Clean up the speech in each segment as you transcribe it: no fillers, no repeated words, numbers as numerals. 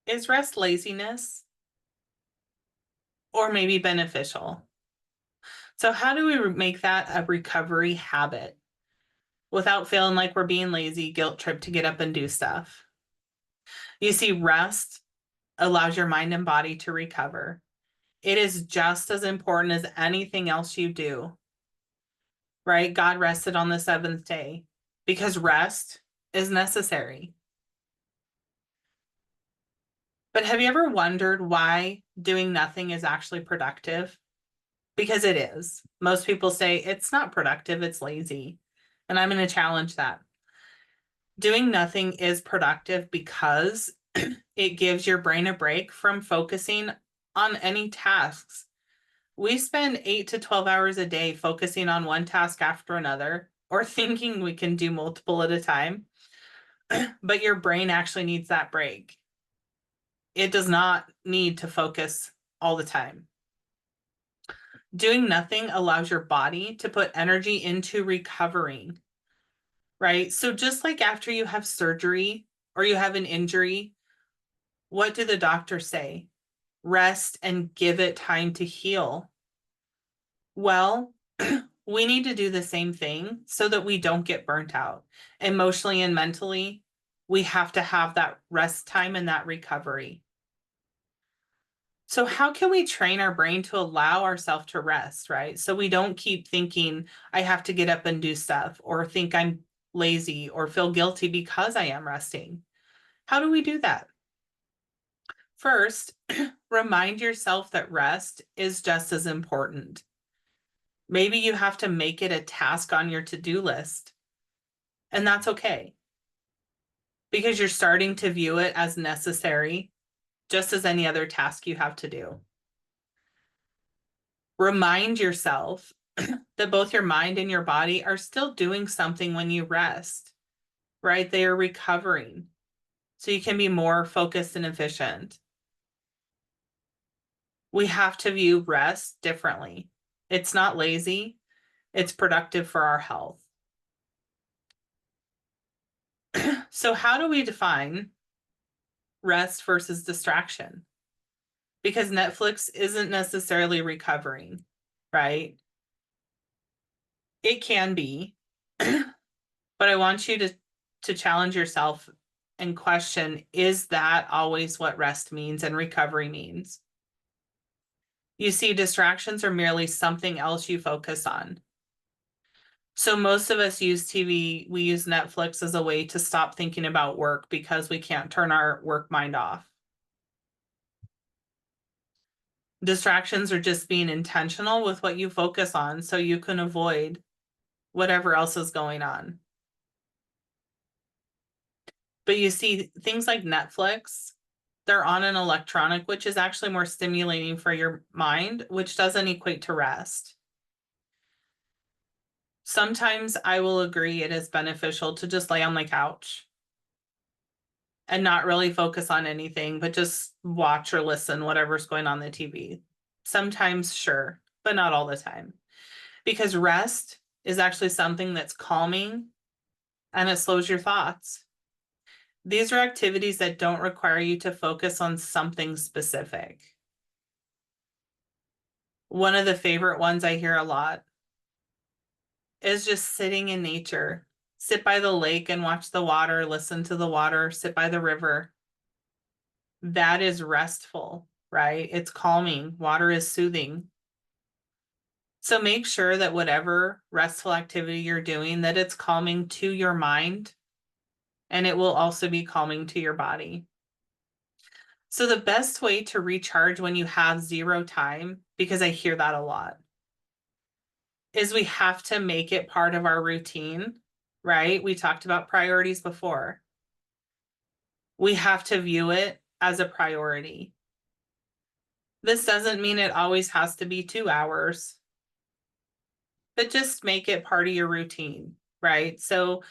Is rest laziness or maybe beneficial? So, how do we make that a recovery habit without feeling like we're being lazy, guilt trip to get up and do stuff? You see, rest allows your mind and body to recover. It is just as important as anything else you do, right? God rested on the seventh day because rest is necessary. But have you ever wondered why doing nothing is actually productive? Because it is. Most people say it's not productive, it's lazy. And I'm going to challenge that. Doing nothing is productive because it gives your brain a break from focusing on any tasks. We spend 8 to 12 hours a day focusing on one task after another or thinking we can do multiple at a time, but your brain actually needs that break. It does not need to focus all the time. Doing nothing allows your body to put energy into recovering, right? So just like after you have surgery or you have an injury, what do the doctors say? Rest and give it time to heal. Well, we need to do the same thing so that we don't get burnt out emotionally and mentally. We have to have that rest time and that recovery. So, how can we train our brain to allow ourselves to rest, right? So we don't keep thinking, I have to get up and do stuff, or think I'm lazy, or feel guilty because I am resting. How do we do that? First, remind yourself that rest is just as important. Maybe you have to make it a task on your to-do list, and that's okay because you're starting to view it as necessary, just as any other task you have to do. Remind yourself that both your mind and your body are still doing something when you rest, right? They are recovering so you can be more focused and efficient. We have to view rest differently. It's not lazy, it's productive for our health. So, how do we define rest versus distraction? Because Netflix isn't necessarily recovering, right? It can be, but I want you to challenge yourself and question, is that always what rest means and recovery means? You see, distractions are merely something else you focus on. So most of us use TV, we use Netflix as a way to stop thinking about work because we can't turn our work mind off. Distractions are just being intentional with what you focus on so you can avoid whatever else is going on. But you see, things like Netflix, they're on an electronic, which is actually more stimulating for your mind, which doesn't equate to rest. Sometimes I will agree it is beneficial to just lay on the couch and not really focus on anything, but just watch or listen, whatever's going on the TV. Sometimes, sure, but not all the time. Because rest is actually something that's calming and it slows your thoughts. These are activities that don't require you to focus on something specific. One of the favorite ones I hear a lot is just sitting in nature. Sit by the lake and watch the water, listen to the water, sit by the river. That is restful, right? It's calming. Water is soothing. So make sure that whatever restful activity you're doing, that it's calming to your mind and it will also be calming to your body. So the best way to recharge when you have zero time, because I hear that a lot, is we have to make it part of our routine, right? We talked about priorities before. We have to view it as a priority. This doesn't mean it always has to be 2 hours, but just make it part of your routine, right? So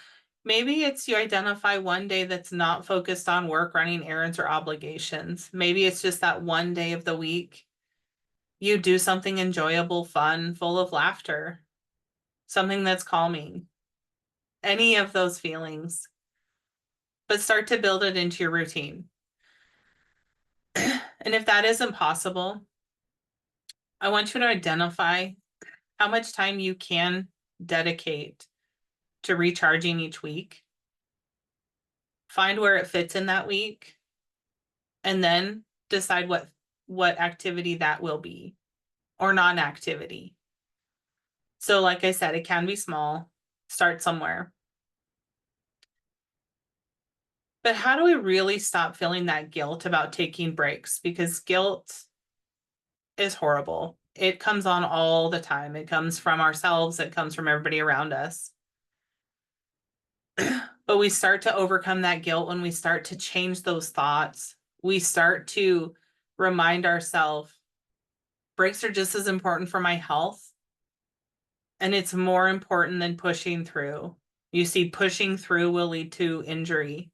maybe it's you identify one day that's not focused on work, running errands, or obligations. Maybe it's just that one day of the week you do something enjoyable, fun, full of laughter, something that's calming, any of those feelings, but start to build it into your routine. And if that isn't possible, I want you to identify how much time you can dedicate to recharging each week. Find where it fits in that week, and then decide what activity that will be, or non-activity. So like I said, it can be small. Start somewhere. But how do we really stop feeling that guilt about taking breaks? Because guilt is horrible. It comes on all the time. It comes from ourselves, it comes from everybody around us. But we start to overcome that guilt when we start to change those thoughts. We start to remind ourselves breaks are just as important for my health, and it's more important than pushing through. You see, pushing through will lead to injury.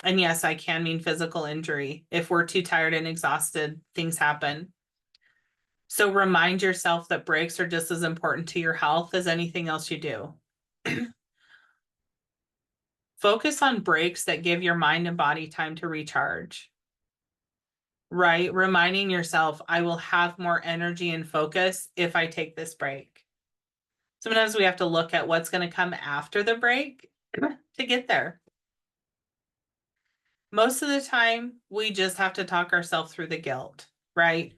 And yes, I can mean physical injury. If we're too tired and exhausted, things happen. So remind yourself that breaks are just as important to your health as anything else you do. Focus on breaks that give your mind and body time to recharge, right? Reminding yourself, I will have more energy and focus if I take this break. Sometimes we have to look at what's going to come after the break to get there. Most of the time, we just have to talk ourselves through the guilt, right?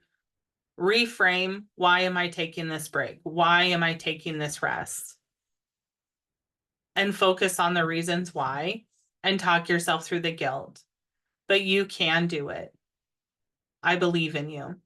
Reframe, why am I taking this break? Why am I taking this rest? And focus on the reasons why and talk yourself through the guilt. But you can do it. I believe in you.